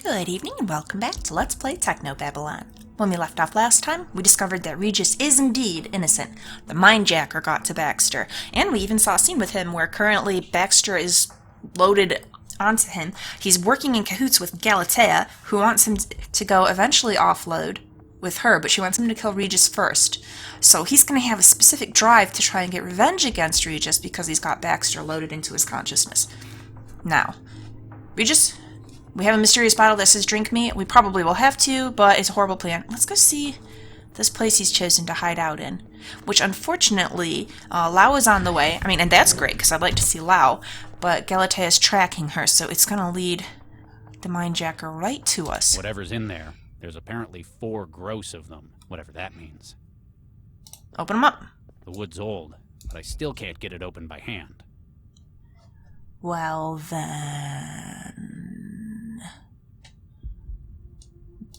Good evening and welcome back to Let's Play Technobabylon. When we left off last time, we discovered that Regis is indeed innocent. The mindjacker got to Baxter, and we even saw a scene with him where currently Baxter is loaded onto him. He's working in cahoots with Galatea, who wants him to go eventually offload with her, but she wants him to kill Regis first. So he's going to have a specific drive to try and get revenge against Regis because he's got Baxter loaded into his consciousness. Now, Regis, we have a mysterious bottle that says drink me. We probably will have to, but it's a horrible plan. Let's go see this place he's chosen to hide out in. Which, unfortunately, Lau is on the way. I mean, and that's great, because I'd like to see Lau. But Galatea is tracking her, so it's going to lead the mindjacker right to us. Whatever's in there, there's apparently 4 gross of them, whatever that means. Open them up. The wood's old, but I still can't get it open by hand. Well, then...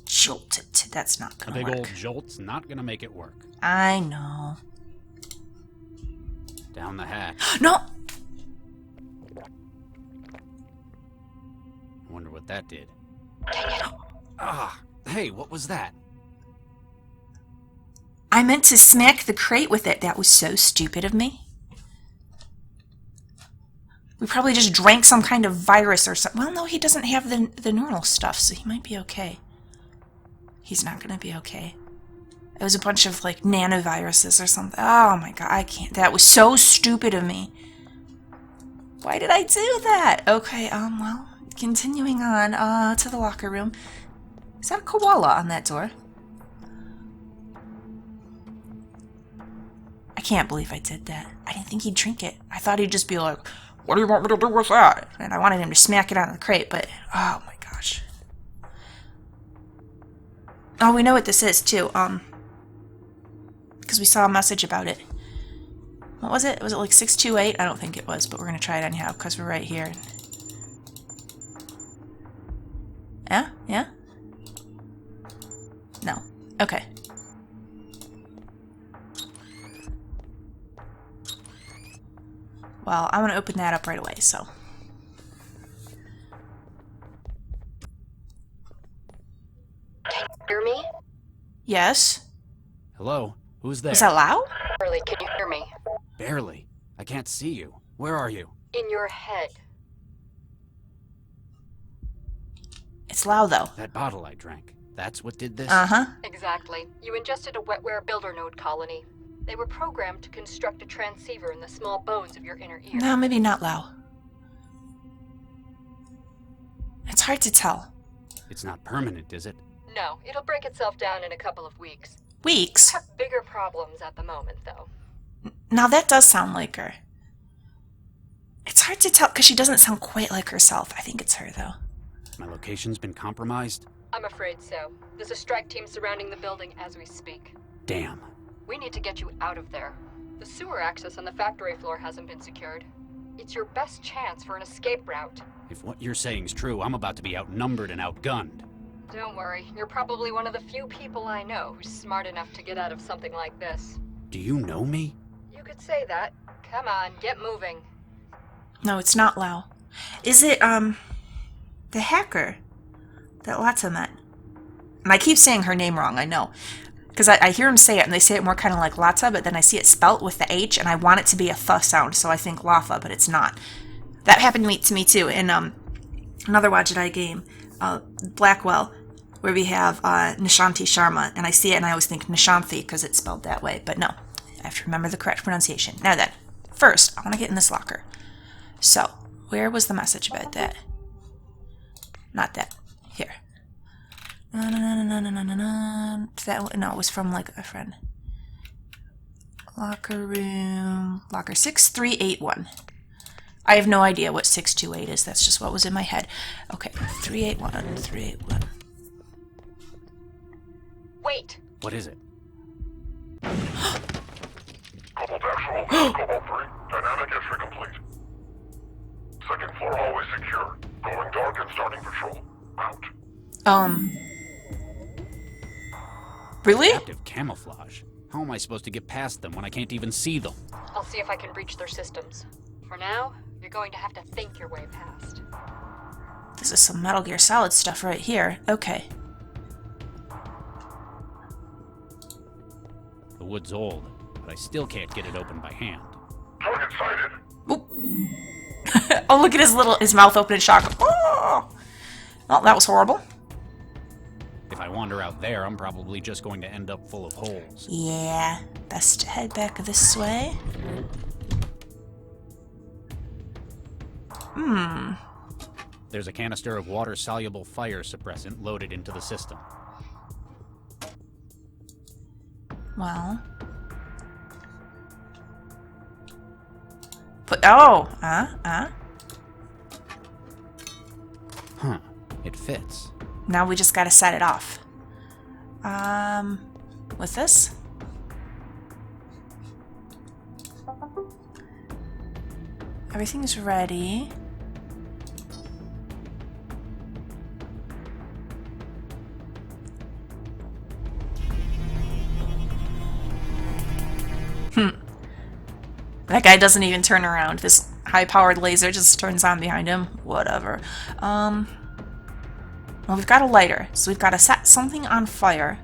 jolt it. That's not going to work. A big old jolt's not going to make it work. I know. Down the hatch. No! I wonder what that did. Dang it. Ah, hey, what was that? I meant to smack the crate with it. That was so stupid of me. We probably just drank some kind of virus or something. Well, no, he doesn't have the neural stuff, so he might be okay. He's not going to be okay. It was a bunch of, like, nanoviruses or something. Oh, my God, I can't. That was so stupid of me. Why did I do that? Okay, well, continuing on to the locker room. Is that a koala on that door? I can't believe I did that. I didn't think he'd drink it. I thought he'd just be like, what do you want me to do with that? And I wanted him to smack it out of the crate, but oh my gosh. Oh, we know what this is too, because we saw a message about it. What was it? Was it like 628? I don't think it was, but we're gonna try it anyhow, because we're right here. Yeah? Yeah? No. Okay. Well, I'm going to open that up right away, so. Can you hear me? Yes? Hello? Who's there? Is that Lau? Barely, can you hear me? Barely. I can't see you. Where are you? In your head. It's Lau, though. That bottle I drank. That's what did this? Uh-huh. Exactly. You ingested a wetware builder node colony. They were programmed to construct a transceiver in the small bones of your inner ear. No, maybe not Lau. It's hard to tell. It's not permanent, is it? No, it'll break itself down in a couple of weeks. Weeks? Have bigger problems at the moment, though. Now that does sound like her. It's hard to tell because she doesn't sound quite like herself. I think it's her, though. My location's been compromised? I'm afraid so. There's a strike team surrounding the building as we speak. Damn. We need to get you out of there. The sewer access on the factory floor hasn't been secured. It's your best chance for an escape route. If what you're saying's true, I'm about to be outnumbered and outgunned. Don't worry, you're probably one of the few people I know who's smart enough to get out of something like this. Do you know me? You could say that. Come on, get moving. No, it's not Lau. Is it, the hacker that Lata met? And I keep saying her name wrong, I know. Because I hear them say it, and they say it more kind of like Lata, but then I see it spelt with the H, and I want it to be a th sound, so I think Latha, but it's not. That happened to me too, in another Wajidai game, Blackwell, where we have Nishanti Sharma, and I see it, and I always think Nishanthi, because it's spelled that way, but no. I have to remember the correct pronunciation. Now then, first, I want to get in this locker. So, where was the message about that? Not that. Here. That, no, it was from, like, a friend. Locker room. Locker 6381. I have no idea what 628 is. That's just what was in my head. Okay, 381, 381. Wait! What is it? Cobalt actual, Cobalt 3, dynamic entry complete. Second floor hallway secure. Going dark and starting patrol. Out. Really? Active camouflage. How am I supposed to get past them when I can't even see them? I'll see if I can breach their systems. For now, you're going to have to think your way past. This is some Metal Gear Solid stuff right here. Okay. The wood's old, but I still can't get it open by hand. Target sighted. Oop. Oh, look at his mouth open in shock. Oh! Well, that was horrible. If I wander out there, I'm probably just going to end up full of holes. Yeah, best to head back this way. There's a canister of water-soluble fire suppressant loaded into the system. Well. Huh. It fits. Now we just gotta set it off. With this? Everything's ready. That guy doesn't even turn around. This high-powered laser just turns on behind him. Whatever. Well, we've got a lighter, so we've got to set something on fire.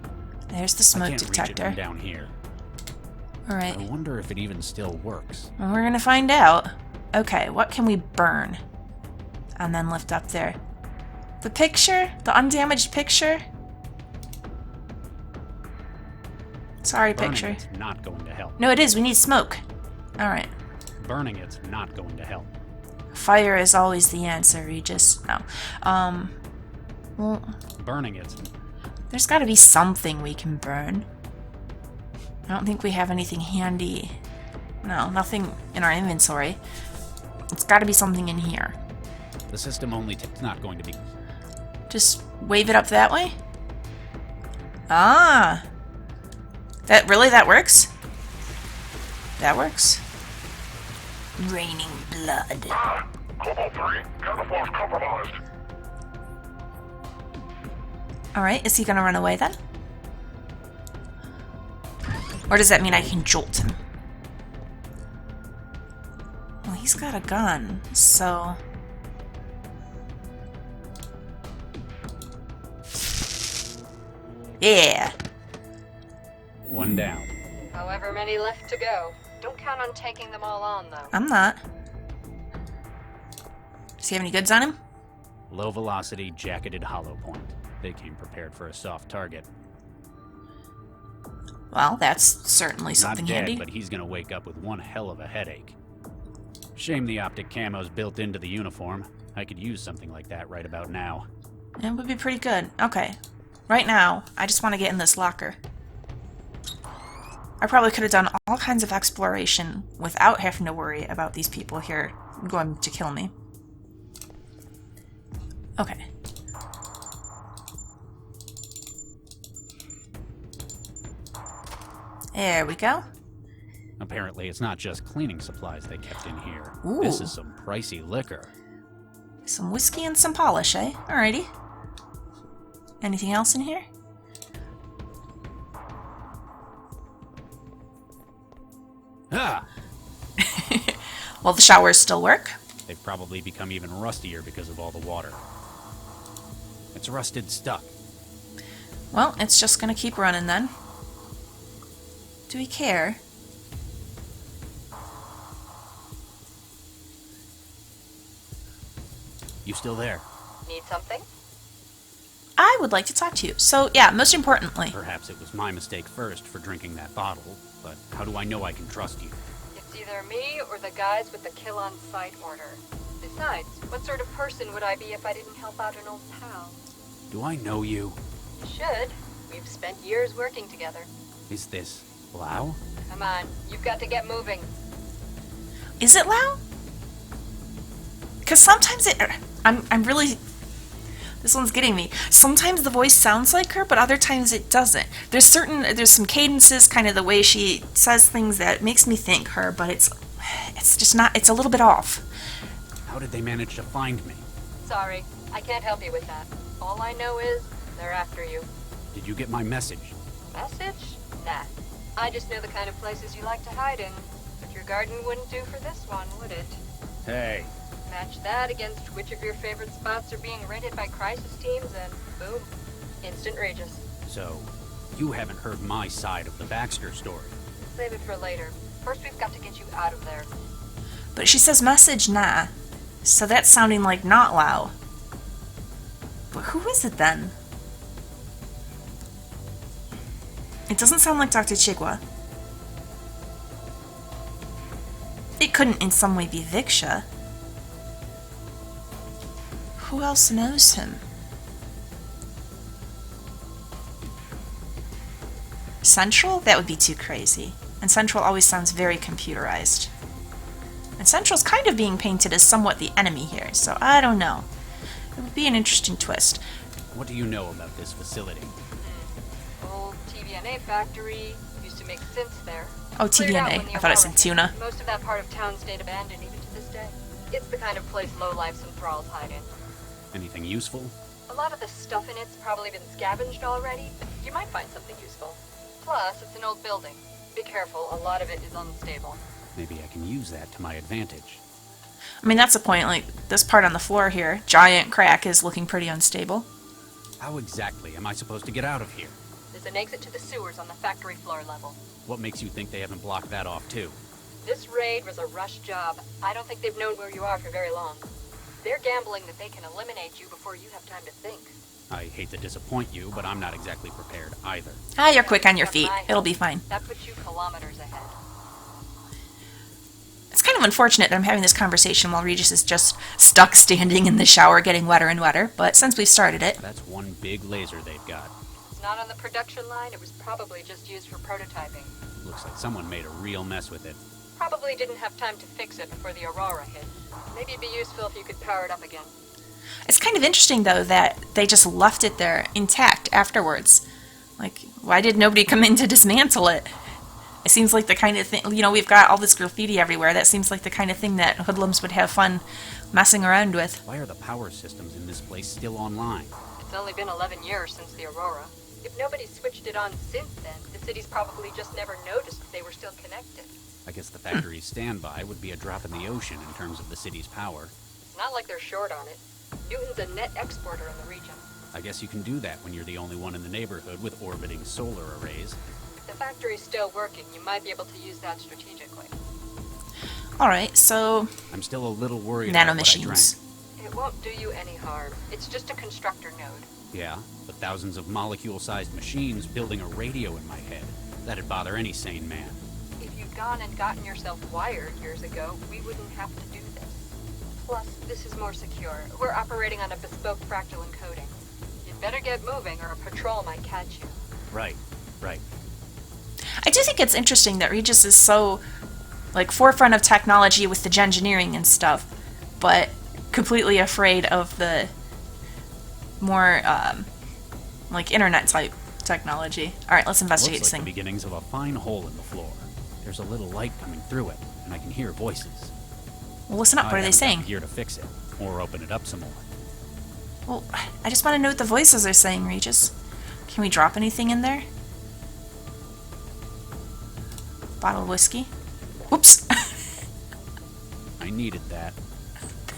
There's the smoke I can't detector. reach it from down here. Alright. I wonder if it even still works. Well, we're gonna find out. Okay, what can we burn? And then lift up there. The picture? The undamaged picture? Sorry, Burning picture. it's not going to help. No, it is. We need smoke. Alright. Burning it's not going to help. Fire is always the answer, Regis. No. Well, Burning it's... there's gotta be something we can burn. I don't think we have anything handy. No, nothing in our inventory. It's gotta be something in here. The system only it's not going to be... Just wave it up that way? Ah! That works? That works? Raining blood. Cobalt 3, camouflage compromised. Alright, is he gonna run away then? Or does that mean I can jolt him? Well, he's got a gun, so... Yeah! One down. However many left to go. Don't count on taking them all on, though. I'm not. Does he have any goods on him? Low velocity, jacketed hollow point. They came prepared for a soft target. Well, that's certainly something Not dead, handy. but he's gonna wake up with one hell of a headache. Shame the optic camo's built into the uniform. I could use something like that right about now. It would be pretty good. Okay. Right now, I just want to get in this locker. I probably could have done all kinds of exploration without having to worry about these people here going to kill me. Okay. There we go. Apparently, it's not just cleaning supplies they kept in here. Ooh. This is some pricey liquor. Some whiskey and some polish, eh? Alrighty. Anything else in here? Ah! Well, the showers still work. They've probably become even rustier because of all the water. It's rusted stuck. Well, it's just gonna keep running then. Do we care? You still there? Need something? I would like to talk to you. So, yeah, most importantly. Perhaps it was my mistake first for drinking that bottle, but how do I know I can trust you? It's either me or the guys with the kill-on-sight order. Besides, what sort of person would I be if I didn't help out an old pal? Do I know you? You should. We've spent years working together. Is this Lau? Come on, you've got to get moving. Is it Lau? Because sometimes I'm really... This one's getting me. Sometimes the voice sounds like her, but other times it doesn't. There's some cadences, kind of the way she says things that makes me think her, but it's just not, it's a little bit off. How did they manage to find me? Sorry, I can't help you with that. All I know is they're after you. Did you get my message? Message? Nah. I just know the kind of places you like to hide in. But your garden wouldn't do for this one, would it? Hey, Match that against which of your favorite spots are being rented by crisis teams, and boom, instant Regis. So, you haven't heard my side of the Baxter story. Save it for later. First, we've got to get you out of there. But she says message nah. So that's sounding like not-Cel. But who is it then? It doesn't sound like Dr. Chigwa. It couldn't in some way be Viksha. Who else knows him? Central? That would be too crazy. And Central always sounds very computerized. And Central's kind of being painted as somewhat the enemy here, so I don't know. It would be an interesting twist. What do you know about this facility? Old TVNA factory. Used to make synths there. Oh, Cleared out when TVNA. the I thought it said Aurora tuna. hit. Most of that part of town stayed abandoned even to this day. It's the kind of place lowlifes and thralls hide in. Anything useful? A lot of the stuff in it's probably been scavenged already, but you might find something useful. Plus, it's an old building. Be careful, a lot of it is unstable. Maybe I can use that to my advantage. I mean, that's the point. Like, this part on the floor here, giant crack, is looking pretty unstable. How exactly am I supposed to get out of here? There's an exit to the sewers on the factory floor level. What makes you think they haven't blocked that off too? This raid was a rush job. I don't think they've known where you are for very long. They're gambling that they can eliminate you before you have time to think. I hate to disappoint you, but I'm not exactly prepared either. Ah, you're quick on your feet. It'll be fine. That puts you kilometers ahead. It's kind of unfortunate that I'm having this conversation while Regis is just stuck standing in the shower getting wetter and wetter, but since we've started it... That's one big laser they've got. It's not on the production line. It was probably just used for prototyping. Looks like someone made a real mess with it. Probably didn't have time to fix it before the Aurora hit. Maybe it'd be useful if you could power it up again. It's kind of interesting, though, that they just left it there intact afterwards. Like, why did nobody come in to dismantle it? It seems like the kind of thing, you know, we've got all this graffiti everywhere. That seems like the kind of thing that hoodlums would have fun messing around with. Why are the power systems in this place still online? It's only been 11 years since the Aurora. If nobody switched it on since then, the city's probably just never noticed that they were still connected. I guess the factory's standby would be a drop in the ocean in terms of the city's power. It's not like they're short on it. Newton's a net exporter in the region. I guess you can do that when you're the only one in the neighborhood with orbiting solar arrays. If the factory's still working, you might be able to use that strategically. Alright, so... I'm still a little worried Nano about what I machines. drank. It won't do you any harm. It's just a constructor node. Yeah, but thousands of molecule-sized machines building a radio in my head. That'd bother any sane man. If you'd gone and gotten yourself wired years ago, we wouldn't have to do this. Plus, this is more secure. We're operating on a bespoke fractal encoding. You'd better get moving or a patrol might catch you. Right. I do think it's interesting that Regis is so, like, forefront of technology with the gengineering and stuff, but completely afraid of the more, like, internet-type technology. Alright, let's investigate Looks this like thing. the beginnings of a fine hole in the floor. There's a little light coming through it, and I can hear voices. Well, listen up, what are they saying? Here to fix it, or open it up some more. Well, I just want to know what the voices are saying, Regis. Can we drop anything in there? Bottle of whiskey? Whoops! I needed that.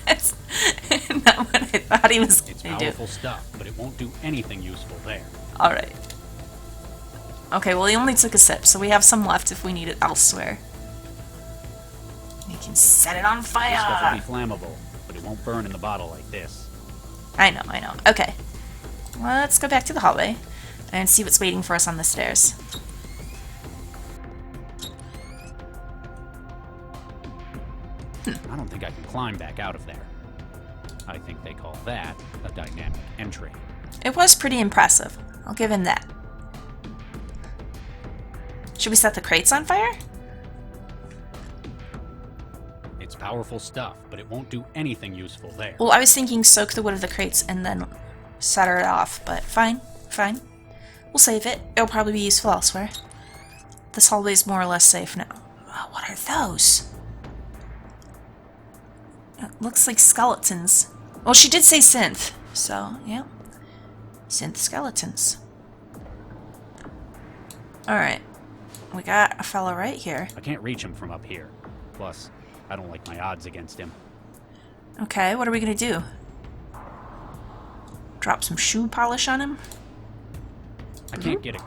That's not what I thought he was It's going to do. powerful stuff, but it won't do anything useful there. Alright. Okay, well, he only took a sip, so we have some left if we need it elsewhere. We can set it on This stuff fire! will be flammable, but it won't burn in the bottle like this. I know. Okay. Let's go back to the hallway and see what's waiting for us on the stairs. I don't think I can climb back out of there. I think they call that a dynamic entry. It was pretty impressive. I'll give him that. Should we set the crates on fire? It's powerful stuff, but it won't do anything useful there. Well, I was thinking soak the wood of the crates and then set it off, but fine. We'll save it. It'll probably be useful elsewhere. This hallway's more or less safe now. Oh, what are those? It looks like skeletons. Well, she did say synth, so, yeah. Synth skeletons. Alright. We got a fella right here. I can't reach him from up here. Plus, I don't like my odds against him. Okay, what are we gonna do? Drop some shoe polish on him? I can't get it.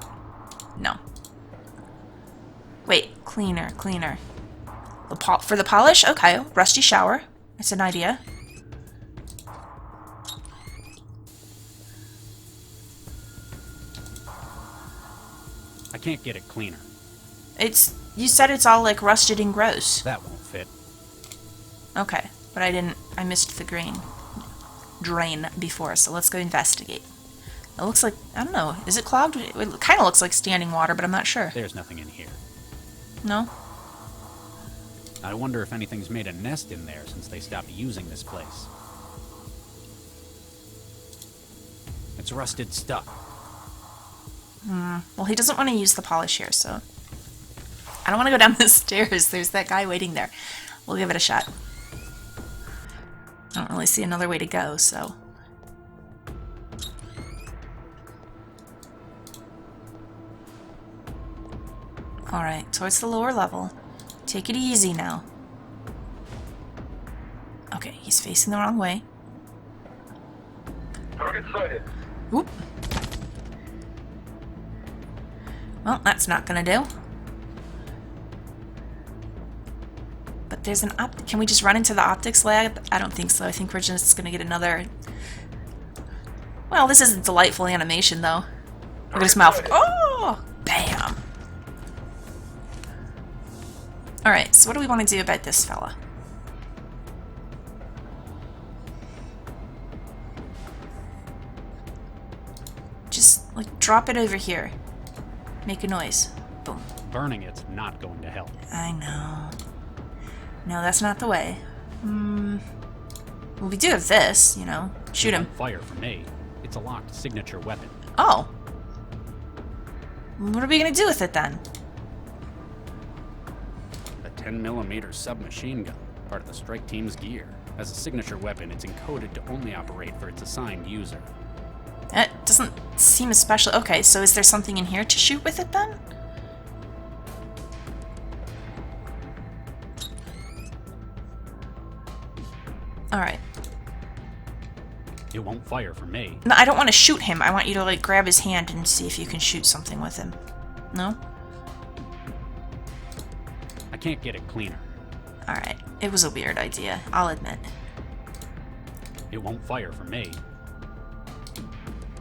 No. Wait, cleaner. For the polish? Okay, rusty shower. That's an idea. I can't get it cleaner. You said it's all like rusted and gross. That won't fit. Okay, but I missed the drain before, so let's go investigate. It looks like, I don't know, is it clogged? It kind of looks like standing water, but I'm not sure. There's nothing in here. No? I wonder if anything's made a nest in there since they stopped using this place. It's rusted stuff. Well, he doesn't want to use the polish here, so... I don't want to go down the stairs. There's that guy waiting there. We'll give it a shot. I don't really see another way to go, so... Alright, towards the lower level. Take it easy now. Okay, he's facing the wrong way. Target sighted. Whoop. Well, that's not gonna do. But there's an can we just run into the optics lab? I don't think so. I think we're just gonna get another... Well, this is a delightful animation, though. Look at his mouth. Oh! Bam! Alright, so what do we want to do about this fella? Just, like, drop it over here. Make a noise. Boom. Burning it's not going to help. I know. No, that's not the way. Well, we do have this, you know. Shoot him. Fire for me. It's a locked signature weapon. Oh. What are we gonna do with it then? A 10mm submachine gun, part of the strike team's gear. As a signature weapon, it's encoded to only operate for its assigned user. It doesn't seem especially... Okay, so is there something in here to shoot with it then? Alright. It won't fire for me. No, I don't want to shoot him. I want you to, like, grab his hand and see if you can shoot something with him. No? I can't get it cleaner. Alright. It was a weird idea, I'll admit. It won't fire for me.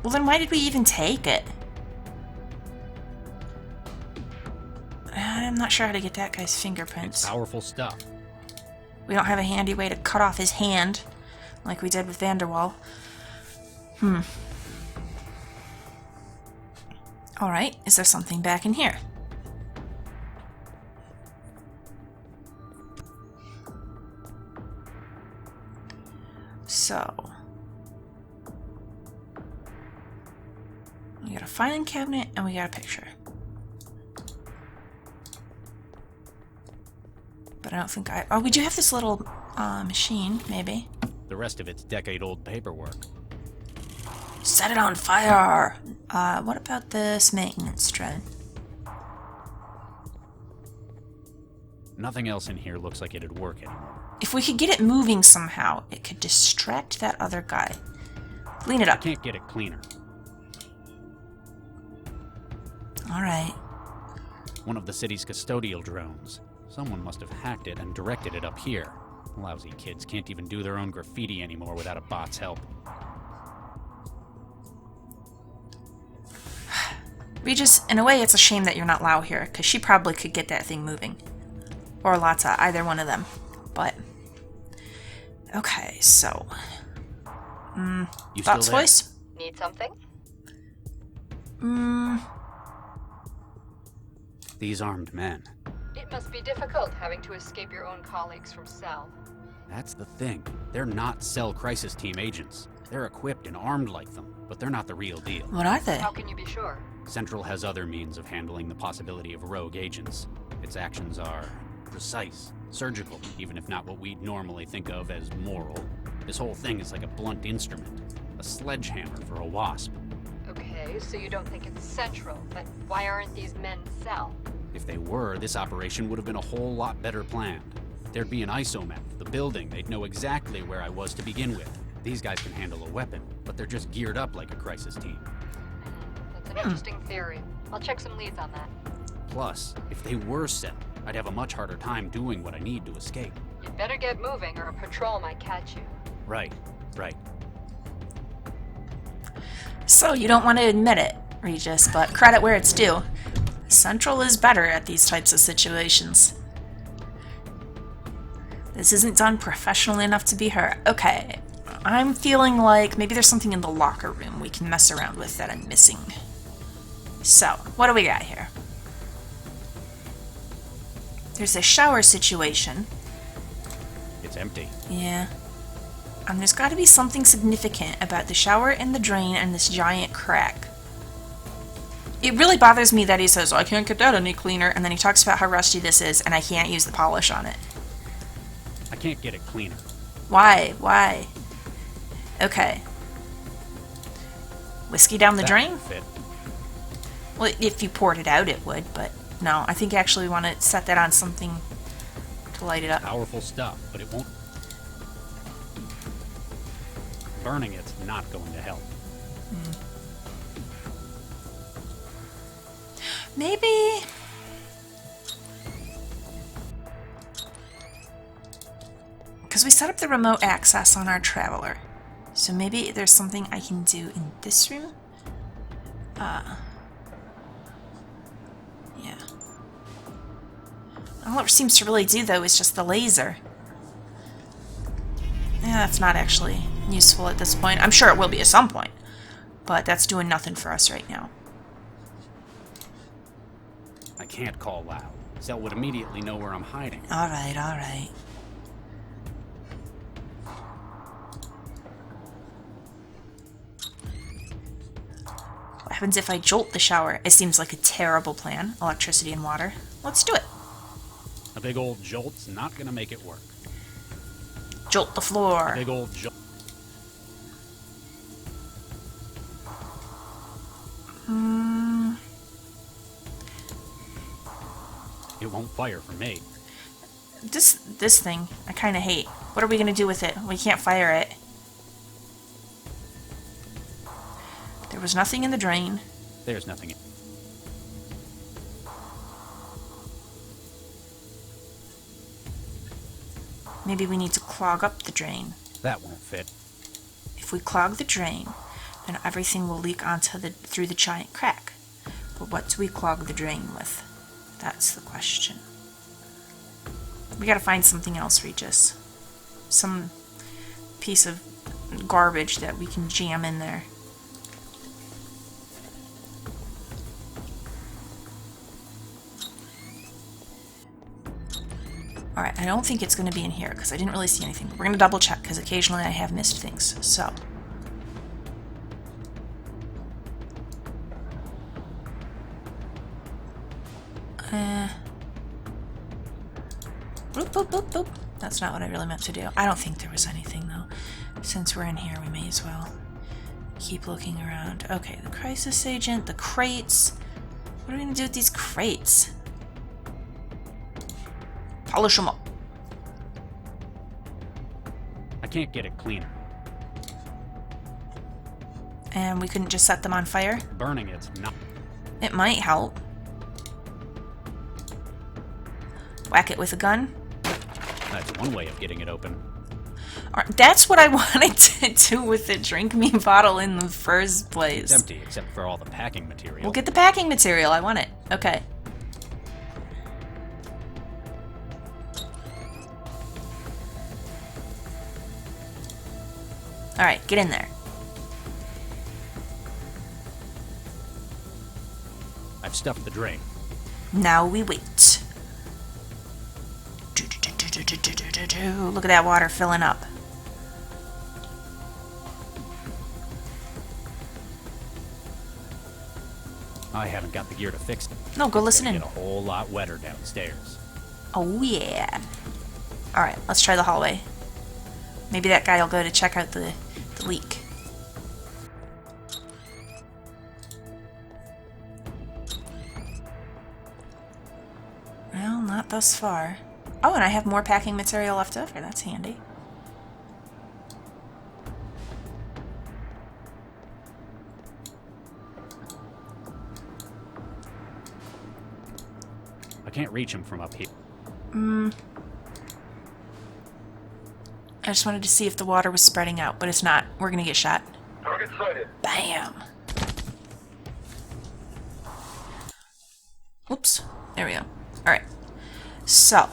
Well, then why did we even take it? I'm not sure how to get that guy's fingerprints. It's powerful stuff. We don't have a handy way to cut off his hand, like we did with Vanderwall. Alright, is there something back in here? So... we got a filing cabinet, and we got a picture. But I don't think I... Oh, we do have this little machine, maybe. The rest of it's decade-old paperwork. Set it on fire! What about this maintenance dread? Nothing else in here looks like it'd work anymore. If we could get it moving somehow, it could distract that other guy. Clean it I up. can't get it cleaner. Alright. One of the city's custodial drones. Someone must have hacked it and directed it up here. Lousy kids can't even do their own graffiti anymore without a bot's help. Regis, in a way, it's a shame that you're not Lau here, because she probably could get that thing moving. Or Lata, either one of them. But... okay, so... You thoughts, still there? voice? Need something? These armed men. It must be difficult having to escape your own colleagues from Cell. That's the thing. They're not Cell crisis team agents. They're equipped and armed like them, but they're not the real deal. What are they? How can you be sure? Central has other means of handling the possibility of rogue agents. Its actions are precise, surgical, even if not what we'd normally think of as moral. This whole thing is like a blunt instrument, a sledgehammer for a wasp. Okay, so you don't think it's Central, but why aren't these men Cell? If they were, this operation would have been a whole lot better planned. There'd be an isometh, the building, they'd know exactly where I was to begin with. These guys can handle a weapon, but they're just geared up like a crisis team. That's an interesting theory. I'll check some leads on that. Plus, if they were Cel, I'd have a much harder time doing what I need to escape. You'd better get moving or a patrol might catch you. Right. So you don't want to admit it, Regis, but credit where it's due. Central is better at these types of situations. This isn't done professionally enough to be her. Okay, I'm feeling like maybe there's something in the locker room we can mess around with that I'm missing. So, what do we got here? There's a shower situation. It's empty. Yeah. And there's got to be something significant about the shower and the drain and this giant crack. It really bothers me that he says, I can't get that any cleaner, and then he talks about how rusty this is, and I can't use the polish on it. I can't get it cleaner. Why? Why? Okay. Whiskey down the drain? Won't fit. Well, if you poured it out, it would, but no. I think actually we want to set that on something to light it up. Powerful stuff, but it won't. Burning it's not going to help. Maybe... because we set up the remote access on our traveler. So maybe there's something I can do in this room? Yeah. All it seems to really do, though, is just the laser. Yeah, that's not actually useful at this point. I'm sure it will be at some point. But that's doing nothing for us right now. I can't call loud. Cel would immediately know where I'm hiding. Alright, alright. What happens if I jolt the shower? It seems like a terrible plan. Electricity and water. Let's do it. A big old jolt's not gonna make it work. Jolt the floor. A big old jolt. It won't fire for me. This thing, I kind of hate. What are we gonna do with it? We can't fire it. There was nothing in the drain. There's nothing. Maybe we need to clog up the drain. That won't fit. If we clog the drain, then everything will leak onto through the giant crack. But what do we clog the drain with? That's the question. We gotta find something else, Regis. Some piece of garbage that we can jam in there. Alright, I don't think it's going to be in here, because I didn't really see anything. We're going to double check, because occasionally I have missed things, so. Boop, boop, boop, boop. That's not what I really meant to do. I don't think there was anything, though. Since we're in here, we may as well keep looking around. Okay, the crisis agent, the crates. What are we going to do with these crates? Polish them up. I can't get it cleaner. And we couldn't just set them on fire? Burning it's not. It might help. Whack it with a gun? That's one way of getting it open. That's what I wanted to do with the drink me bottle in the first place. It's empty except for all the packing material. We'll get the packing material. I want it. Okay. Alright, get in there. I've stuffed the drain. Now we wait. Look at that water filling up. I haven't got the gear to fix it. No, go listen in. Get a whole lot wetter downstairs. Oh yeah. Alright, let's try the hallway. Maybe that guy will go to check out the leak. Well, not thus far. Oh, and I have more packing material left over. That's handy. I can't reach him from up here. I just wanted to see if the water was spreading out, but it's not. We're gonna get shot. Target sighted. Bam! Oops. There we go. Alright. So.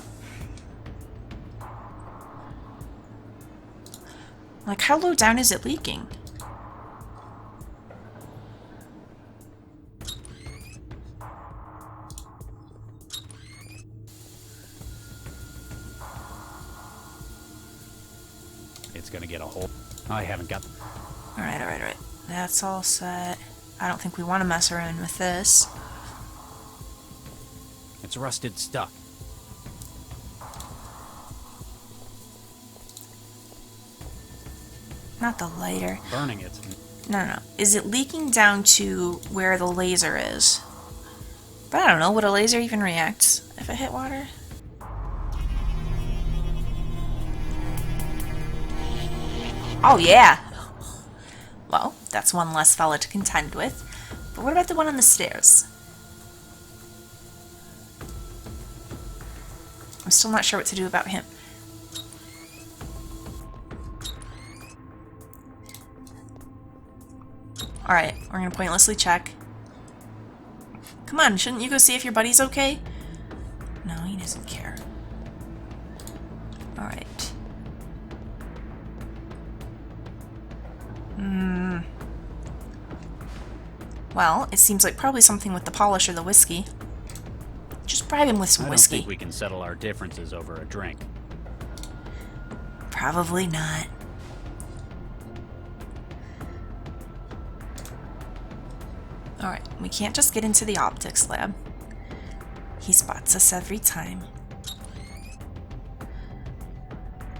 Like, how low down is it leaking? It's gonna get a hole. I haven't got... Alright, alright, alright. That's all set. I don't think we want to mess around with this. It's rusted stuck. Not the lighter. Burning it. No, no, no. Is it leaking down to where the laser is? But I don't know. Would a laser even react if it hit water? Oh, yeah. Well, that's one less fella to contend with. But what about the one on the stairs? I'm still not sure what to do about him. Alright, we're gonna pointlessly check. Come on, shouldn't you go see if your buddy's okay? No, he doesn't care. Alright. Well, it seems like probably something with the polish or the whiskey. Just bribe him with some I don't whiskey. think we can settle our differences over a drink. Probably not. Alright, we can't just get into the optics lab. He spots us every time.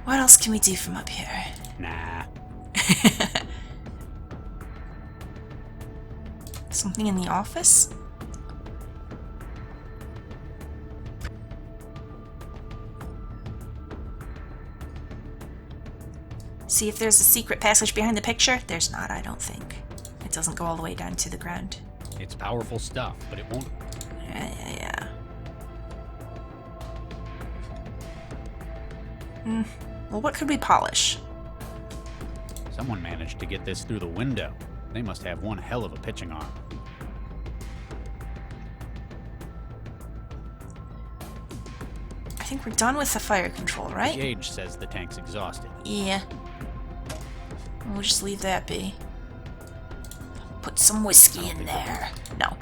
What else can we do from up here? Nah. Something in the office? See if there's a secret passage behind the picture? There's not, I don't think. It doesn't go all the way down to the ground. It's powerful stuff, but it won't... Yeah. Well, what could we polish? Someone managed to get this through the window. They must have one hell of a pitching arm. I think we're done with the fire control, The right? gauge says the tank's exhausted. Yeah. We'll just leave that be. Put some whiskey in there. No.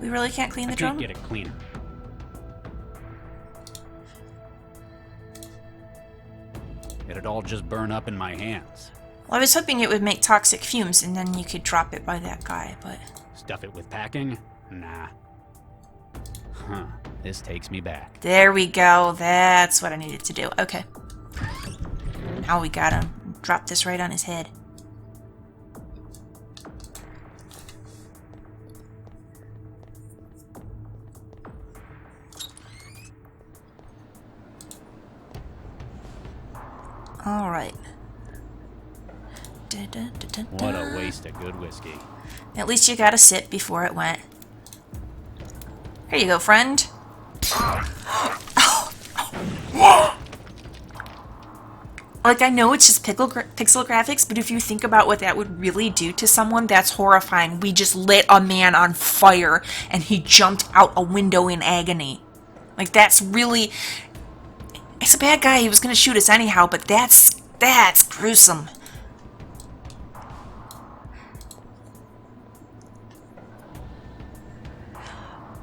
We really can't clean the I can't drum? get it cleaner. It'd all just burn up in my hands. Well, I was hoping it would make toxic fumes and then you could drop it by that guy, but... Stuff it with packing? Nah. Huh. This takes me back. There we go. That's what I needed to do. Okay. Now we got him. Drop this right on his head. Alright. What a waste of good whiskey. At least you got a sip before it went. Here you go, friend. Like, I know it's just pixel graphics, but if you think about what that would really do to someone, that's horrifying. We just lit a man on fire, and he jumped out a window in agony. Like, that's really... It's a bad guy. He was gonna shoot us anyhow, but that's gruesome.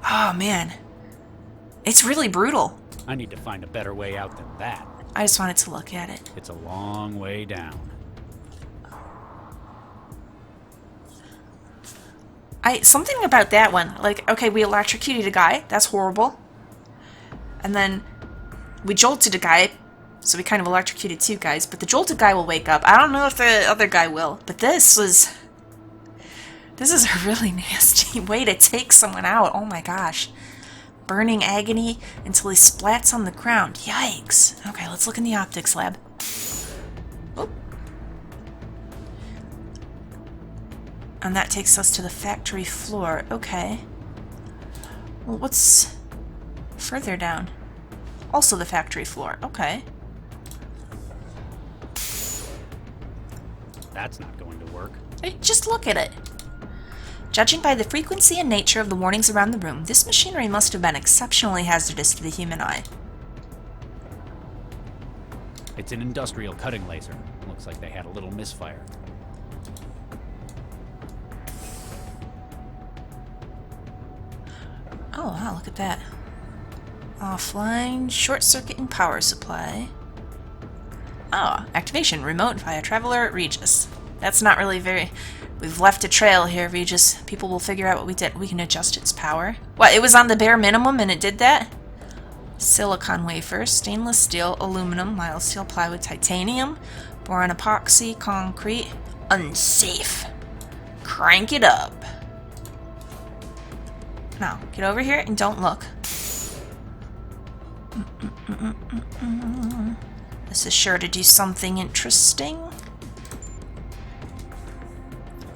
Oh, man. It's really brutal. I need to find a better way out than that. I just wanted to look at it. It's a long way down. Something about that one. Like, okay, we electrocuted a guy. That's horrible. And then we jolted a guy. So we kind of electrocuted two guys. But the jolted guy will wake up. I don't know if the other guy will. But this was... This is a really nasty way to take someone out. Oh my gosh. Burning agony until he splats on the ground. Yikes. Okay, let's look in the optics lab. Oop. And that takes us to the factory floor. Okay. Well, what's further down? Also the factory floor. Okay. That's not going to work. Hey, just look at it. Judging by the frequency and nature of the warnings around the room, this machinery must have been exceptionally hazardous to the human eye. It's an industrial cutting laser. Looks like they had a little misfire. Oh wow, look at that. Offline, short circuit and power supply. Oh, activation, remote via Traveler Regis. That's not really very... We've left a trail here, Regis. People will figure out what we did. We can adjust its power. What, it was on the bare minimum and it did that? Silicon wafers, stainless steel, aluminum, mild steel, plywood, titanium, boron epoxy, concrete. Unsafe. Crank it up. Now, get over here and don't look. This is sure to do something interesting.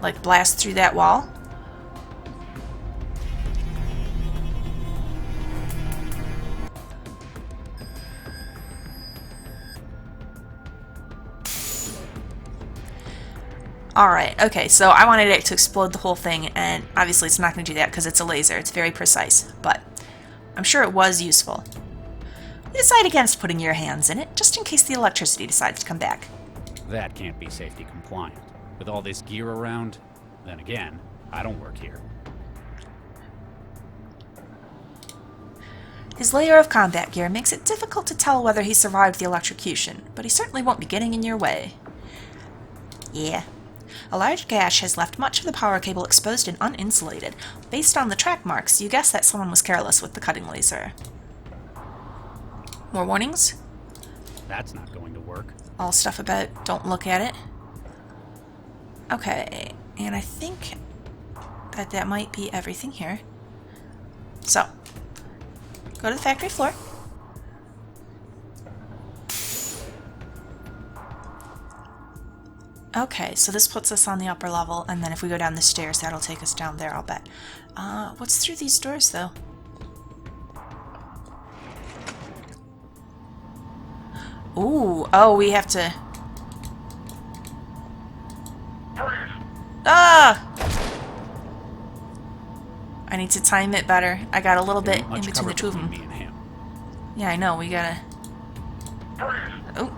Like blast through that wall. Alright, okay, so I wanted it to explode the whole thing, and obviously it's not going to do that because it's a laser. It's very precise, but I'm sure it was useful. We decide against putting your hands in it, just in case the electricity decides to come back. That can't be safety compliant. With all this gear around, then again, I don't work here. His layer of combat gear makes it difficult to tell whether he survived the electrocution, but he certainly won't be getting in your way. Yeah. A large gash has left much of the power cable exposed and uninsulated. Based on the track marks, you guess that someone was careless with the cutting laser. More warnings? That's not going to work. All stuff about don't look at it. Okay, and I think that might be everything here. So, go to the factory floor. Okay, so this puts us on the upper level, and then if we go down the stairs, that'll take us down there, I'll bet. What's through these doors, though? Ooh, oh, we have to... Ah! I need to time it better. I got a little bit in between the two of them. Me and him. Yeah, I know, we gotta... Oh.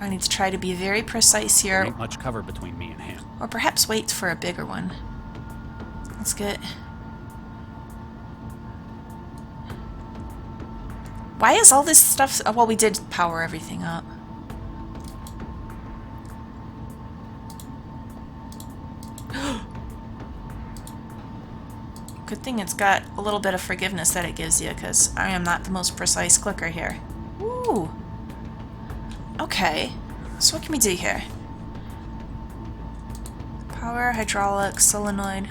I need to try to be very precise There here. ain't much cover between me and him. Or perhaps wait for a bigger one. Let's get... Why is all this stuff... Oh, well, we did power everything up. Good thing it's got a little bit of forgiveness that it gives you, because I am not the most precise clicker here. Ooh. Okay. So what can we do here? Power, hydraulic, solenoid.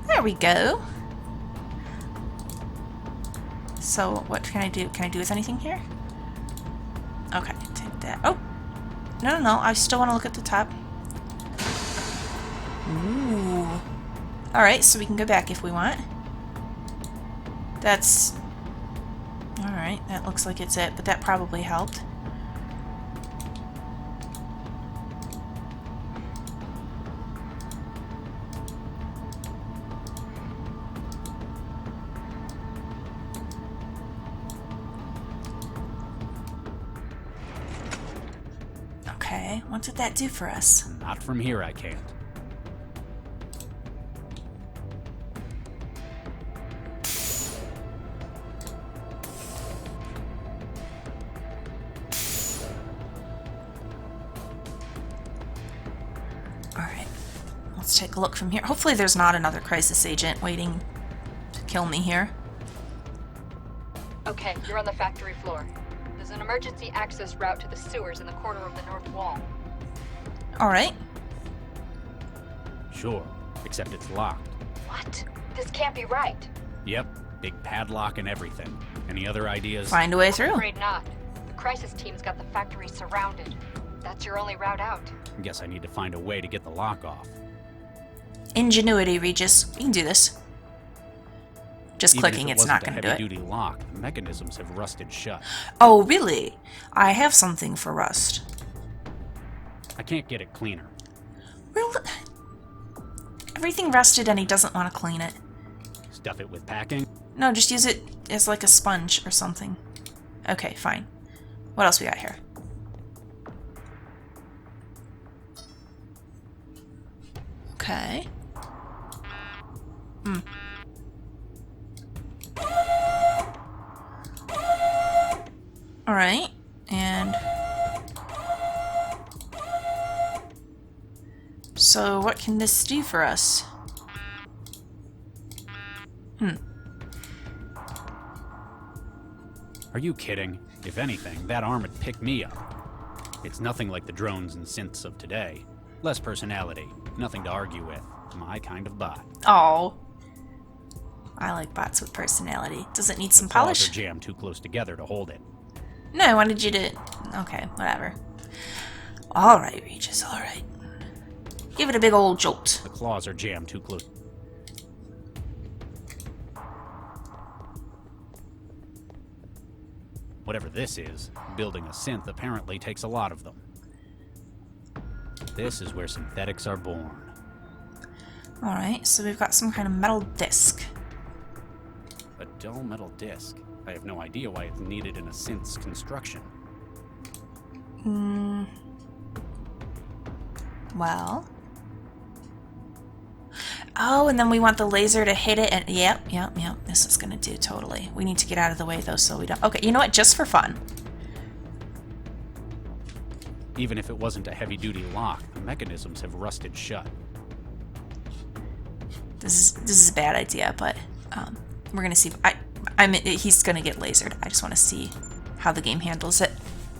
There we go. So what can I do? Can I do with anything here? Okay, take that. Oh! No, I still want to look at the top. Ooh. Alright, so we can go back if we want. That's... Alright, that looks like it's it, but that probably helped. Okay, what did that do for us? Not from here, I can't. Alright, let's take a look from here. Hopefully there's not another crisis agent waiting to kill me here. Okay, you're on the factory floor. There's an emergency access route to the sewers in the corner of the north wall. Alright. Sure, except it's locked. What? This can't be right. Yep, big padlock and everything. Any other ideas? Find a way I'm through. afraid not. The crisis team's got the factory surrounded. That's your only route out. Guess I need to find a way to get the lock off. Ingenuity, Regis. You can do this. Just Even clicking, if it it's not wasn't going to a do it. heavy-duty lock, the mechanisms have rusted shut. Oh, really? I have something for rust. I can't get it cleaner. Really? Everything rusted and he doesn't want to clean it. Stuff it with packing? No, just use it as like a sponge or something. Okay, fine. What else we got here? Okay. Alright, and... So, what can this do for us? Are you kidding? If anything, that arm would pick me up. It's nothing like the drones and synths of today. Less personality, nothing to argue with. My kind of bot. Oh. I like bots with personality. Does it need some Claws polish? are jammed too close together to hold it. No, I wanted you to... Okay, whatever. Alright, Regis, alright. Give it a big old jolt. The claws are jammed too close. Whatever this is, building a synth apparently takes a lot of them. This is where synthetics are born. Alright, so we've got some kind of metal disc. A dull metal disc. I have no idea why it's needed in a synth's construction. Well... Oh, and then we want the laser to hit it and... Yep. This is gonna do, totally. We need to get out of the way, though, so we don't... Okay, you know what? Just for fun. Even if it wasn't a heavy-duty lock, the mechanisms have rusted shut. This is a bad idea, but we're gonna see. He's gonna get lasered. I just want to see how the game handles it.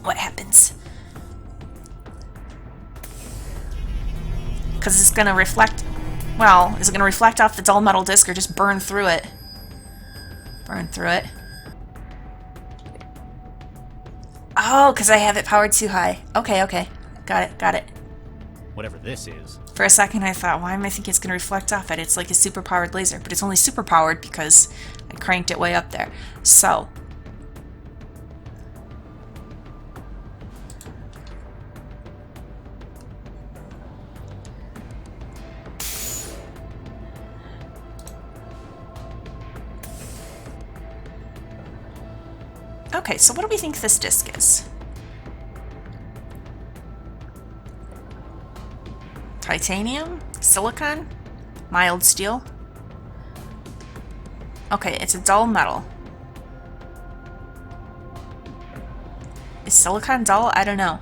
What happens? Because it's gonna reflect. Well, is it gonna reflect off the dull metal disc or just burn through it? Burn through it. Oh, because I have it powered too high. Okay. Got it. Whatever this is. For a second I thought, why am I thinking it's going to reflect off it? It's like a super-powered laser, but it's only super-powered because I cranked it way up there. So. Okay, so what do we think this disc is? Titanium? Silicon? Mild steel? Okay, it's a dull metal. Is silicon dull? I don't know.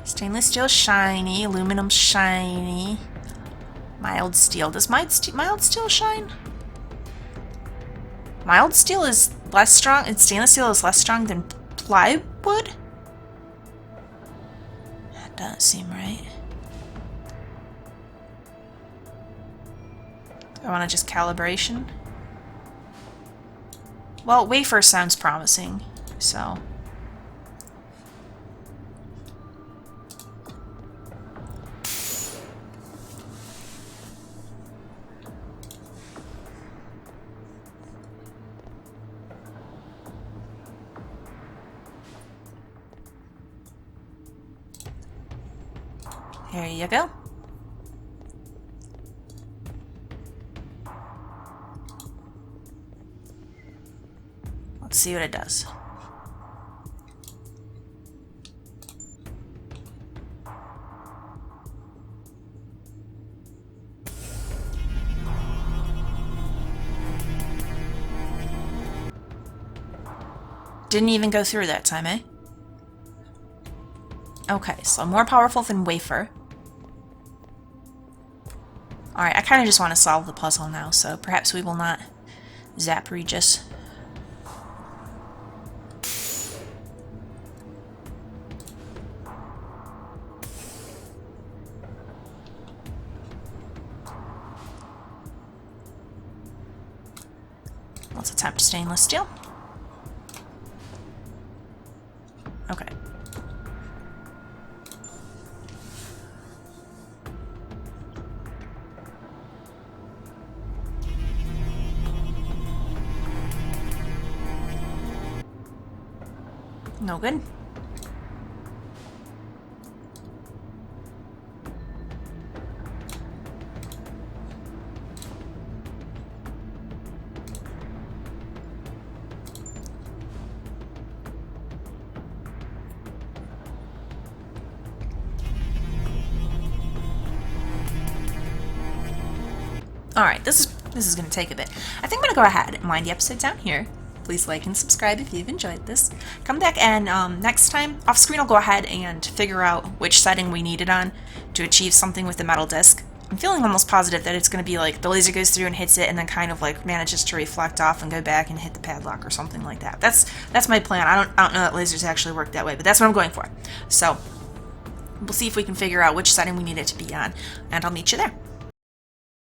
Stainless steel shiny, aluminum shiny. Mild steel. Does mild steel shine? Mild steel is less strong, and stainless steel is less strong than plywood? That doesn't seem right. Do I want to just calibration? Well, wafer sounds promising, so... There you go. Let's see what it does. Didn't even go through that time, eh? Okay, so more powerful than wafer. Alright, I kind of just want to solve the puzzle now, so perhaps we will not zap Regis. Temp stainless steel. Okay. No good. Alright, this is going to take a bit. I think I'm going to go ahead and wind the episode down here. Please like and subscribe if you've enjoyed this. Come back and next time, off screen I'll go ahead and figure out which setting we need it on to achieve something with the metal disc. I'm feeling almost positive that it's going to be like the laser goes through and hits it and then kind of like manages to reflect off and go back and hit the padlock or something like that. That's my plan. I don't know that lasers actually work that way, but that's what I'm going for. So, we'll see if we can figure out which setting we need it to be on, and I'll meet you there.